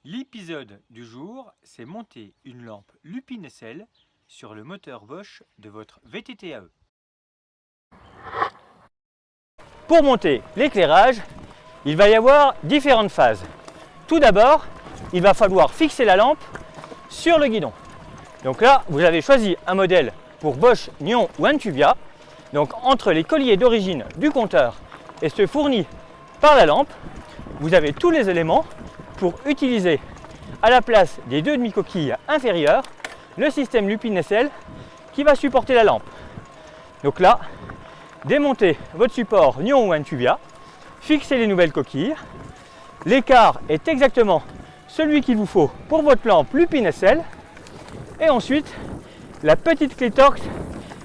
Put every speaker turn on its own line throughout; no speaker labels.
L'épisode du jour, c'est monter une lampe Lupin-SL sur le moteur Bosch de votre VTT AE. Pour monter l'éclairage, il va y avoir différentes phases. Tout d'abord, il va falloir fixer la lampe sur le guidon. Donc là, vous avez choisi un modèle pour Bosch, Nyon ou Intuvia. Donc entre les colliers d'origine du compteur et ceux fournis par la lampe, vous avez tous les éléments pour utiliser à la place des deux demi-coquilles inférieures le système Lupin-SL qui va supporter la lampe. Donc là, démontez votre support Nyon ou Intuvia, fixez les nouvelles coquilles. L'écart est exactement celui qu'il vous faut pour votre lampe Lupin-SL. Et ensuite, la petite clé Torx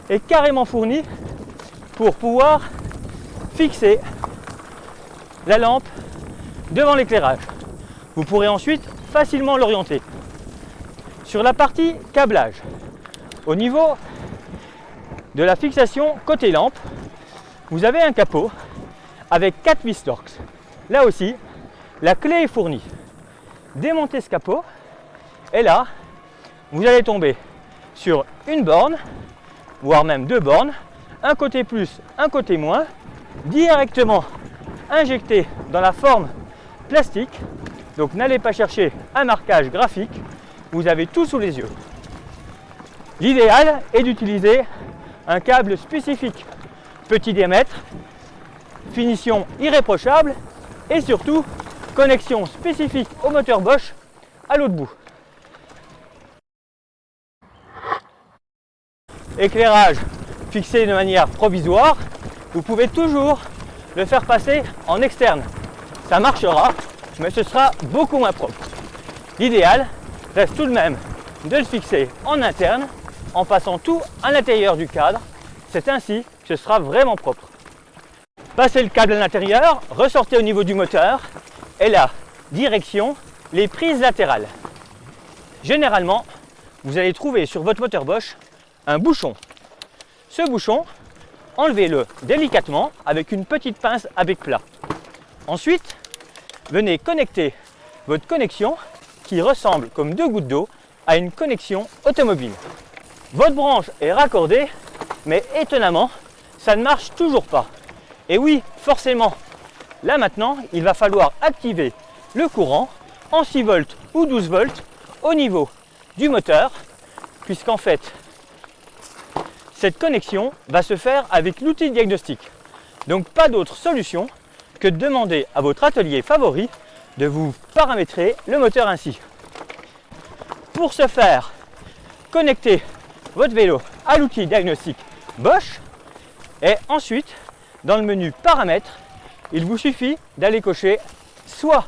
est carrément fournie pour pouvoir fixer la lampe devant l'éclairage. Vous pourrez ensuite facilement l'orienter. Sur la partie câblage, au niveau de la fixation côté lampe, vous avez un capot avec 4 vis Torx. Là aussi, la clé est fournie. Démontez ce capot et là, vous allez tomber sur une borne, voire même deux bornes, un côté plus, un côté moins, directement injecté dans la forme plastique. Donc n'allez pas chercher un marquage graphique, vous avez tout sous les yeux. L'idéal est d'utiliser un câble spécifique, petit diamètre, finition irréprochable et surtout connexion spécifique au moteur Bosch à l'autre bout. Éclairage fixé de manière provisoire, vous pouvez toujours le faire passer en externe. Ça marchera, mais ce sera beaucoup moins propre. L'idéal reste tout de même de le fixer en interne en passant tout à l'intérieur du cadre. C'est ainsi que ce sera vraiment propre. Passez le câble à l'intérieur, ressortez au niveau du moteur et là, direction les prises latérales. Généralement, vous allez trouver sur votre moteur Bosch un bouchon. Ce bouchon, enlevez-le délicatement avec une petite pince à bec plat. Ensuite, venez connecter votre connexion qui ressemble comme deux gouttes d'eau à une connexion automobile. Votre branche est raccordée, mais étonnamment, ça ne marche toujours pas. Et oui, forcément, là maintenant, il va falloir activer le courant en 6 volts ou 12 volts au niveau du moteur, puisqu'en fait, cette connexion va se faire avec l'outil diagnostic. Donc pas d'autre solution que de demander à votre atelier favori de vous paramétrer le moteur ainsi. Pour ce faire, connectez votre vélo à l'outil diagnostic Bosch et ensuite, dans le menu paramètres, il vous suffit d'aller cocher soit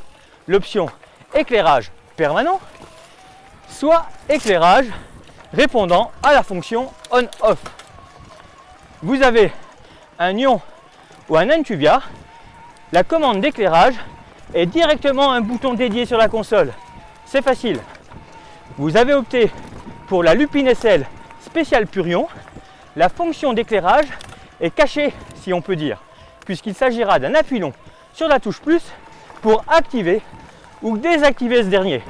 l'option éclairage permanent, soit éclairage répondant à la fonction on-off. Vous avez un Nyon ou un Intuvia, la commande d'éclairage est directement un bouton dédié sur la console. C'est facile. Vous avez opté pour la Lupin-SL spéciale Purion. La fonction d'éclairage est cachée, si on peut dire, puisqu'il s'agira d'un appui long sur la touche plus pour activer ou désactiver ce dernier.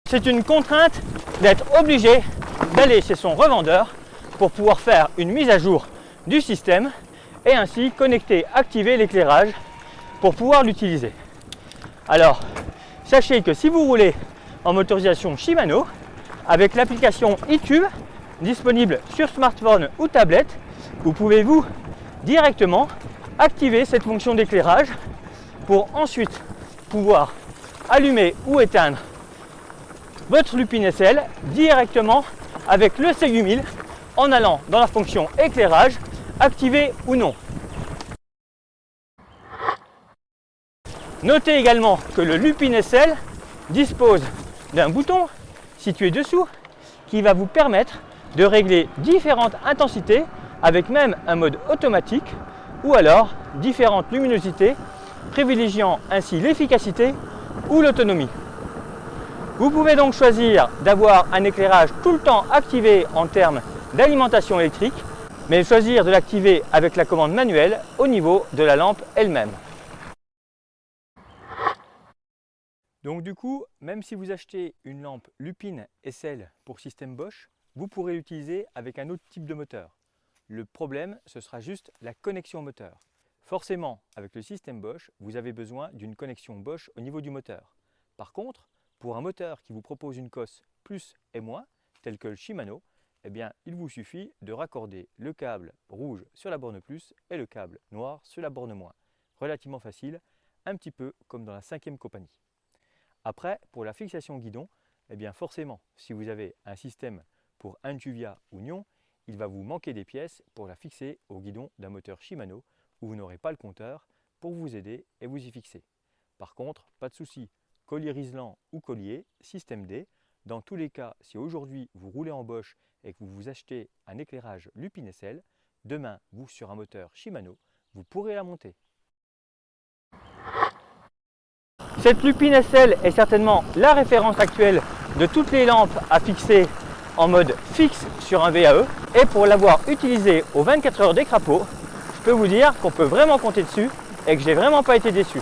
C'est une contrainte d'être obligé d'aller chez son revendeur pour pouvoir faire une mise à jour du système et ainsi connecter, activer l'éclairage pour pouvoir l'utiliser. Alors, sachez que si vous roulez en motorisation Shimano, avec l'application iTube, disponible sur smartphone ou tablette, vous pouvez vous directement activer cette fonction d'éclairage pour ensuite pouvoir allumer ou éteindre votre Lupin-SL directement avec le C8000 en allant dans la fonction éclairage, activé ou non. Notez également que le Lupin-SL dispose d'un bouton situé dessous qui va vous permettre de régler différentes intensités avec même un mode automatique ou alors différentes luminosités, privilégiant ainsi l'efficacité ou l'autonomie. Vous pouvez donc choisir d'avoir un éclairage tout le temps activé en termes d'alimentation électrique mais choisir de l'activer avec la commande manuelle au niveau de la lampe elle-même. Donc du coup, même si vous achetez une lampe Lupin SL pour système Bosch, vous pourrez l'utiliser avec un autre type de moteur. Le problème, ce sera juste la connexion moteur. Forcément, avec le système Bosch, vous avez besoin d'une connexion Bosch au niveau du moteur. Par contre, pour un moteur qui vous propose une cosse plus et moins, tel que le Shimano, eh bien, il vous suffit de raccorder le câble rouge sur la borne plus et le câble noir sur la borne moins. Relativement facile, un petit peu comme dans la 5e compagnie. Après, pour la fixation guidon, eh bien forcément, si vous avez un système pour Intuvia ou Nyon, il va vous manquer des pièces pour la fixer au guidon d'un moteur Shimano où vous n'aurez pas le compteur pour vous aider et vous y fixer. Par contre, pas de souci, collier Rislan ou collier, système D. Dans tous les cas, si aujourd'hui vous roulez en Bosch et que vous vous achetez un éclairage Lupin SL, demain, vous sur un moteur Shimano, vous pourrez la monter. Cette Lupin SL est certainement la référence actuelle de toutes les lampes à fixer en mode fixe sur un VAE. Et pour l'avoir utilisée aux 24 heures des crapauds, je peux vous dire qu'on peut vraiment compter dessus et que j'ai vraiment pas été déçu.